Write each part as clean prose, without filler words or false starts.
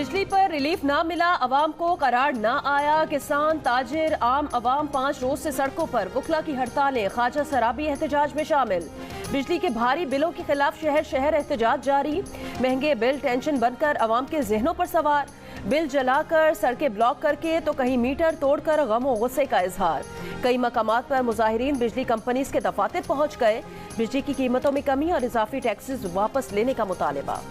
बिजली पर रिलीफ ना मिला, अवाम को करार ना आया। किसान, ताजिर, आम अवाम 5 रोज से सड़कों पर। वकला की हड़तालें, ख्वाजा सराबी एहतजाज में शामिल। बिजली के भारी बिलों के खिलाफ शहर शहर एहतजाज जारी। महंगे बिल टेंशन बनकर अवाम के जहनों पर सवार। बिल जलाकर, सड़कें ब्लॉक करके तो कहीं मीटर तोड़कर गम और गुस्से का इजहार। कई मकामात पर मुजाहिरीन बिजली कंपनीज के दफातर पहुंच गए। बिजली की कीमतों में कमी और इजाफी टैक्सेस वापस लेने का मुतालबा।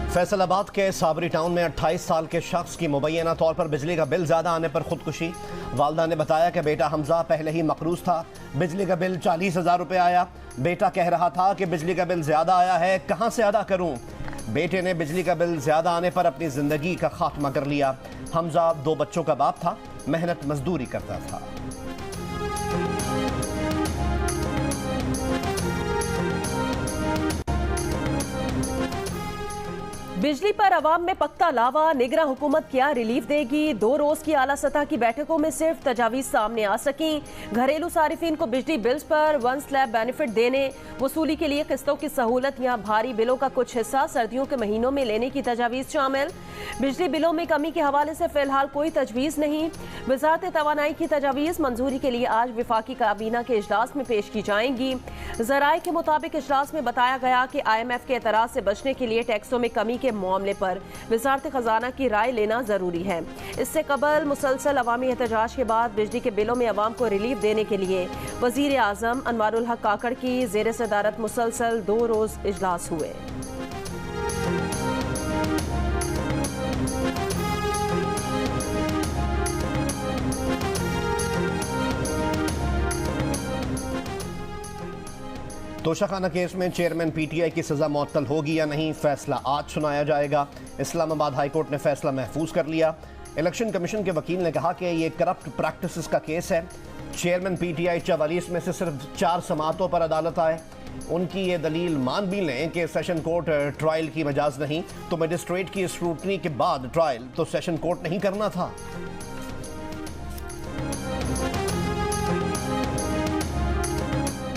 फैसलाबाद के साबरी टाउन में 28 साल के शख्स की मुबैना तौर पर बिजली का बिल ज्यादा आने पर खुदकुशी। वालदा ने बताया कि बेटा हमजा पहले ही मकरूज था, बिजली का बिल 40,000 रुपये आया। बेटा कह रहा था कि बिजली का बिल ज्यादा आया है, कहां से अदा करूं। बेटे ने बिजली का बिल ज्यादा आने पर अपनी जिंदगी का खात्मा कर लिया। हमजा 2 बच्चों का बाप था, मेहनत मजदूरी करता था। बिजली पर अवाम में पकता लावा, निगरां हुकूमत क्या रिलीफ देगी। 2 रोज की आला सतह की बैठकों में सिर्फ तजावीज सामने आ सकी। घरेलू सारिफिन को बिजली बिल्स पर 1 स्लैब बेनिफिट देने, वसूली के लिए किस्तों की सहूलत या भारी बिलों का कुछ हिस्सा सर्दियों के महीनों में लेने की तजावीज शामिल। बिजली बिलों में कमी के हवाले से फिलहाल कोई तजवीज नहीं। वजारत तवानाई की तजावीज मंजूरी के लिए आज विफाकी काबीना के इजलास में पेश की जाएंगी। जराए के मुताबिक इजलास में बताया गया कि IMF के एतराज से बचने के लिए टैक्सों में कमी के मामले पर वजारत खजाना की राय लेना जरूरी है। इससे कबल मुसलसल अवामी एहतजाज के बाद बिजली के बिलों में अवाम को रिलीफ देने के लिए वजीर आजम अनवारुल हक काकड़ की जेर सदारत मुसलसल 2 रोज इजलास हुए। तोशाखाना केस में चेयरमैन PTI की सजा मुअत्तल होगी या नहीं, फैसला आज सुनाया जाएगा। इस्लामाबाद हाई कोर्ट ने फैसला महफूज कर लिया। इलेक्शन कमीशन के वकील ने कहा कि ये करप्ट प्रैक्टिसेस का केस है। चेयरमैन PTI 44 में से सिर्फ 4 समातों पर अदालत आए। उनकी ये दलील मान भी लें कि सेशन कोर्ट ट्रायल की मजाज नहीं, तो मजिस्ट्रेट की स्क्रूटनी के बाद ट्रायल तो सेशन कोर्ट नहीं करना था।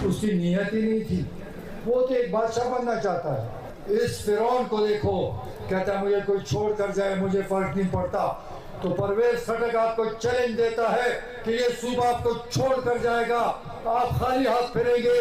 उसकी नियत ही नहीं थी, वो तो एक बादशाह बनना चाहता है। इस फिरौन को देखो, कहता है मुझे कोई छोड़ कर जाए मुझे फर्क नहीं पड़ता। तो परवेज खटक आपको चैलेंज देता है कि ये सूबा आपको छोड़ कर जाएगा, आप खाली हाथ फिरेंगे।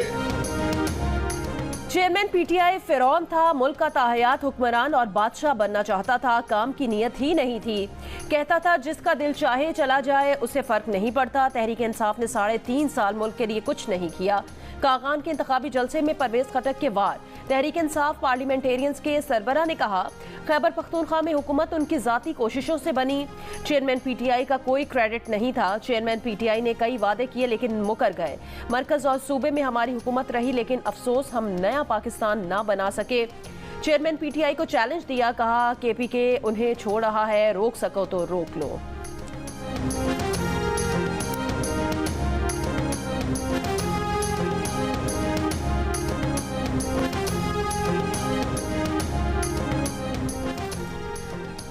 चेयरमैन PTI फिरौन था, मुल्क का ताहयात हुक्मरान और बादशाह बनना चाहता था, काम की नीयत ही नहीं थी। कहता था जिसका दिल चाहे चला जाए, उसे फर्क नहीं पड़ता। तहरीक इंसाफ ने 3.5 साल मुल्क के लिए कुछ नहीं किया। कागान के इंतखाबी जलसे में परवेज खटक के वार। तहरीक इंसाफ पार्लियामेंटेरियंस के सरबरा ने कहा खैबर पख्तूनख्वा में हुकूमत उनकी जाती कोशिशों से बनी। चेयरमैन PTI का कोई क्रेडिट नहीं था। चेयरमैन PTI ने कई वादे किए लेकिन मुकर गए। मरकज और सूबे में हमारी हुकूमत रही लेकिन अफसोस हम नया पाकिस्तान ना बना सके। चेयरमैन PTI को चैलेंज दिया, कहा KPK उन्हें छोड़ रहा है, रोक सको तो रोक लो।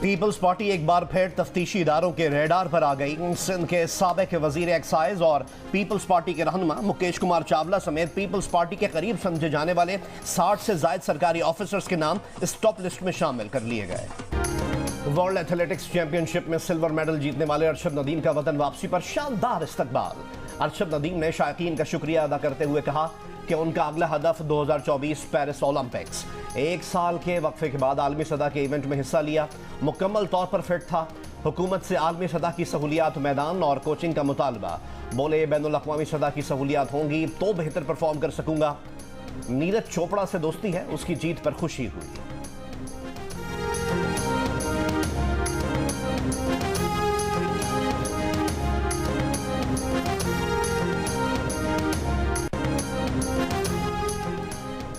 पीपल्स पार्टी एक बार फिर तफ्तीशी इदारों के रेडार पर आ गई। सिंध के साबिक वजीर एक्साइज और पीपल्स पार्टी के रहनुमा मुकेश कुमार चावला समेत पीपल्स पार्टी के करीब समझे जाने वाले 60 से ज्यादा सरकारी ऑफिसर्स के नाम इस टॉप लिस्ट में शामिल कर लिए गए। वर्ल्ड एथलेटिक्स चैंपियनशिप में सिल्वर मेडल जीतने वाले अरशद नदीम का वतन वापसी पर शानदार इस्तकबाल। अरशद नदीम ने शायकीन का शुक्रिया अदा करते हुए कहा कि उनका अगला हदफ 2024 पेरिस ओलंपिक्स। 1 साल के वक्फे के बाद आलमी सतह के इवेंट में हिस्सा लिया, मुकम्मल तौर पर फिट था। हुकूमत से आलमी सतह की सहूलियात, मैदान और कोचिंग का मुतालबा। बोले बैनुल अक़वामी सतह की सहूलियात होंगी तो बेहतर परफॉर्म कर सकूंगा। नीरज चोपड़ा से दोस्ती है, उसकी जीत पर खुशी हुई।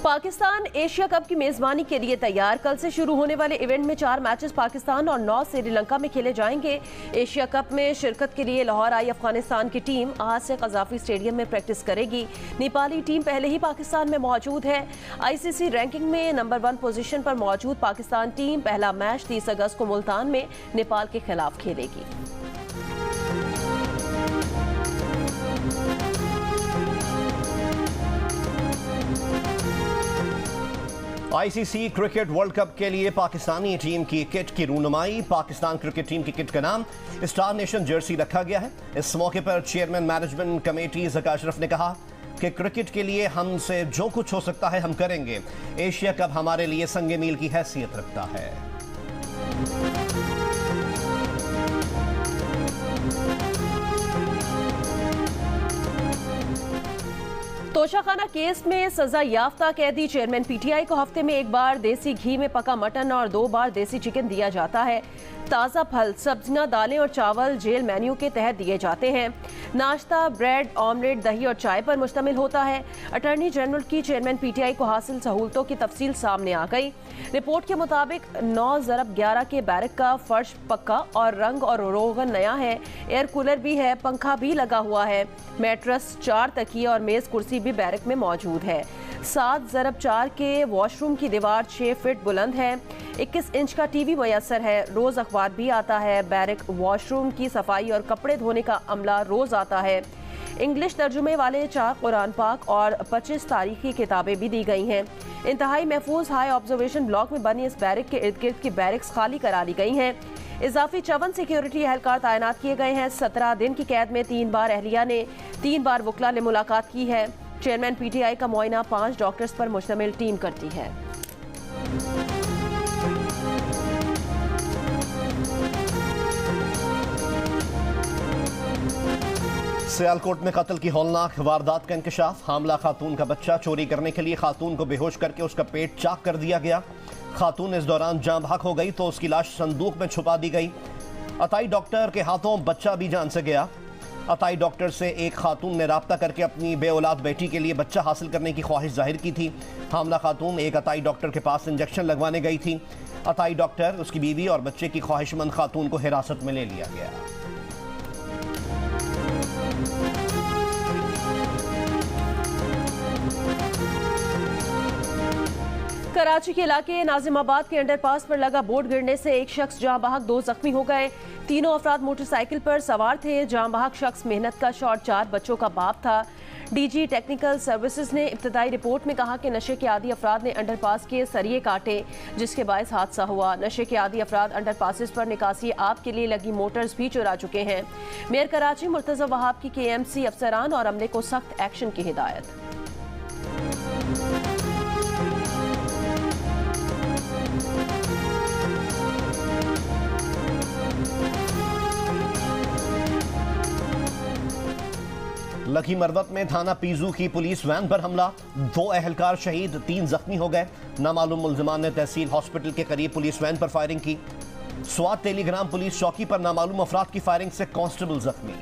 पाकिस्तान एशिया कप की मेजबानी के लिए तैयार। कल से शुरू होने वाले इवेंट में 4 मैचेस पाकिस्तान और 9 श्रीलंका में खेले जाएंगे। एशिया कप में शिरकत के लिए लाहौर आई अफगानिस्तान की टीम आज से कज़ाफी स्टेडियम में प्रैक्टिस करेगी। नेपाली टीम पहले ही पाकिस्तान में मौजूद है। ICC रैंकिंग में नंबर 1 पोजीशन पर मौजूद पाकिस्तान टीम पहला मैच 30 अगस्त को मुल्तान में नेपाल के खिलाफ खेलेगी। आईसीसी क्रिकेट वर्ल्ड कप के लिए पाकिस्तानी टीम की किट की रूनुमाई। पाकिस्तान क्रिकेट टीम की किट का नाम स्टार नेशन जर्सी रखा गया है। इस मौके पर chairman management committee Zaka Ashraf ने कहा कि क्रिकेट के लिए हमसे जो कुछ हो सकता है हम करेंगे। एशिया कप हमारे लिए संगे मील की हैसियत रखता है। तोशाखाना केस में सजा याफ्ता कैदी चेयरमैन पीटीआई को हफ्ते में एक बार देसी घी में पका मटन और 2 बार देसी चिकन दिया जाता है। ताज़ा फल, सब्जियां, दालें और चावल जेल मेन्यू के तहत दिए जाते हैं। नाश्ता ब्रेड, ऑमलेट, दही और चाय पर मुश्तमिल होता है। अटॉर्नी जनरल की चेयरमैन पीटीआई को हासिल सहूलतों की तफसील सामने आ गई। रिपोर्ट के मुताबिक 9/11 के बैरक का फर्श पक्का और रंग और रोगन नया है। एयर कूलर भी है, पंखा भी लगा हुआ है। मैट्रेस, 4 तकिए और मेज कुर्सी भी बैरक में मौजूद है। 7/4 के वॉशरूम की दीवार 6 फीट बुलंद है। 21 इंच का टीवी मुयस्सर है। रोज अखबार भी आता है। बैरक वॉशरूम की सफाई और कपड़े धोने का अमला रोज आता है। इंग्लिश तर्जुमे वाले 4 कुरान पाक और 25 तारीखी किताबें भी दी गई हैं। इंतहाई महफूज हाई ऑब्जर्वेशन ब्लॉक में बनी इस बैरक के इर्द गिर्द की बैरक्स खाली करा ली गई हैं। इजाफी 54 सिक्योरिटी एहलकार तैनात किए गए हैं। 17 दिन की कैद में 3 बार अहलिया ने 3 बार वकला ने मुलाकात की है। चेयरमैन पीटीआई का मुआयना 5 डॉक्टर्स पर मुश्तमिल टीम करती है। सियालकोट में कत्ल की हौलनाक वारदात का इंकशाफ। हामला खातून का बच्चा चोरी करने के लिए खातून को बेहोश करके उसका पेट चाक कर दिया गया। खातून इस दौरान जान बहक हो गई तो उसकी लाश संदूक में छुपा दी गई। अताई डॉक्टर के हाथों बच्चा भी जान से गया। अताई डॉक्टर से एक खातून ने राब्ता करके अपनी बेऔलाद बेटी के लिए बच्चा हासिल करने की ख्वाहिश जाहिर की थी। हामला खातून एक अताई डॉक्टर के पास इंजेक्शन लगवाने गई थी। अताई डॉक्टर, उसकी बीवी और बच्चे की ख्वाहिशमंद खातून को हिरासत में ले लिया गया। कराची के इलाके नाजिमाबाद के अंडरपास पर लगा बोर्ड गिरने से एक शख्स जाँ बहक 2 जख्मी हो गए। तीनों अफराद मोटरसाइकिल पर सवार थे। जाँ बहक शख्स मेहनत का और 4 बच्चों का बाप था। डीजी टेक्निकल सर्विसेज ने इब्तदाई रिपोर्ट में कहा कि नशे के आदी अफराद ने अंडरपास के सरिये काटे, जिसके बायस हादसा हुआ। नशे के आदी अफराद अंडरपासेस पर निकासी आब के लिए लगी मोटर्स भी चुरा चुके हैं। मेयर कराची मुर्तज़ा वहाब की KMC अफसरान और अमले को सख्त एक्शन की हिदायत। लखी मरवत में थाना पीजू की पुलिस वैन पर हमला, 2 एहलकार शहीद, 3 जख्मी हो गए। नामालूम मुल्जिमान ने तहसील हॉस्पिटल के करीब पुलिस वैन पर फायरिंग की। स्वात टेलीग्राम पुलिस चौकी पर नामालूम अफराद की फायरिंग से कांस्टेबल जख्मी।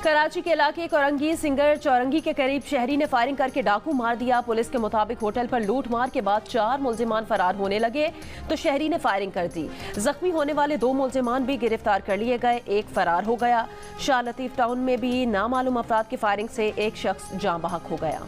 कराची के इलाके कोरंगी सिंगर चौरंगी के करीब शहरी ने फायरिंग करके डाकू मार दिया। पुलिस के मुताबिक होटल पर लूट मार के बाद 4 मुल्जिमान फरार होने लगे तो शहरी ने फायरिंग कर दी। जख्मी होने वाले 2 मुल्जिमान भी गिरफ्तार कर लिए गए, एक फरार हो गया। शाह लतीफ टाउन में भी नामालूम अफराद की फायरिंग से एक शख्स जाँ बहक हो गया।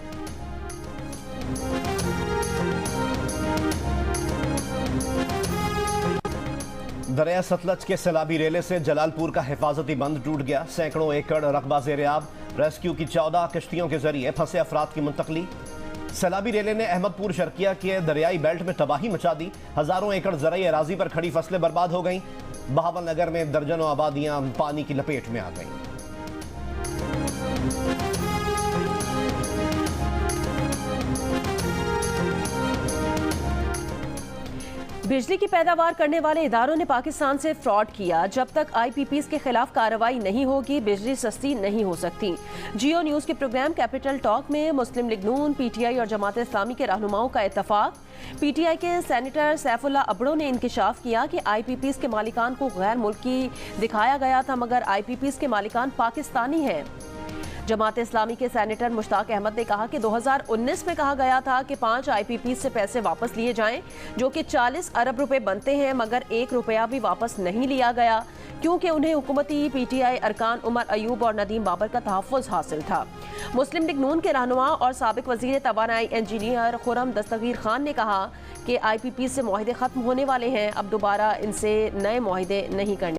दरिया सतलज के सैलाबी रेले से जलालपुर का हिफाजती बंद टूट गया। सैकड़ों एकड़ रकबा ज़ेर-ए-आब। रेस्क्यू की 14 कश्तियों के जरिए फंसे अफराद की मुंतकली। सैलाबी रेले ने अहमदपुर शर्किया के दरियाई बेल्ट में तबाही मचा दी। हजारों एकड़ ज़राई अराजी पर खड़ी फसलें बर्बाद हो गईं। बहावल नगर में दर्जनों आबादियां पानी की लपेट में आ गईं। बिजली की पैदावार करने वाले इदारों ने पाकिस्तान से फ्रॉड किया। जब तक IPPs के खिलाफ कार्रवाई नहीं होगी बिजली सस्ती नहीं हो सकती। जियो न्यूज के प्रोग्राम कैपिटल टॉक में मुस्लिम लीग नून, PTI और जमात इस्लामी के रहनुमाओं का इत्तफाक। PTI के सेनेटर सैफुल्लाह अबड़ो ने इंकिशाफ किया कि IPPs के मालिकान को गैर मुल्की दिखाया गया था, मगर IPPs के मालिकान पाकिस्तानी हैं। जमात इस्लामी के सेनेटर मुश्ताक अहमद ने कहा कि 2019 में कहा गया था कि 5 IPP से पैसे वापस लिए जाएं, जो कि 40 अरब रुपए बनते हैं, मगर 1 रुपया भी वापस नहीं लिया गया क्योंकि उन्हें हुकूमती PTI अरकान उमर अयूब और नदीम बाबर का तहफ़्फ़ुज़ हासिल था। मुस्लिम लीग नून के रहनुमा और साबिक वज़ीर तवानाई इंजीनियर खुर्रम दस्तगीर खान ने कहा कि IPP से मुआहदे ख़त्म होने वाले हैं, अब दोबारा इनसे नए मुआहदे नहीं करने।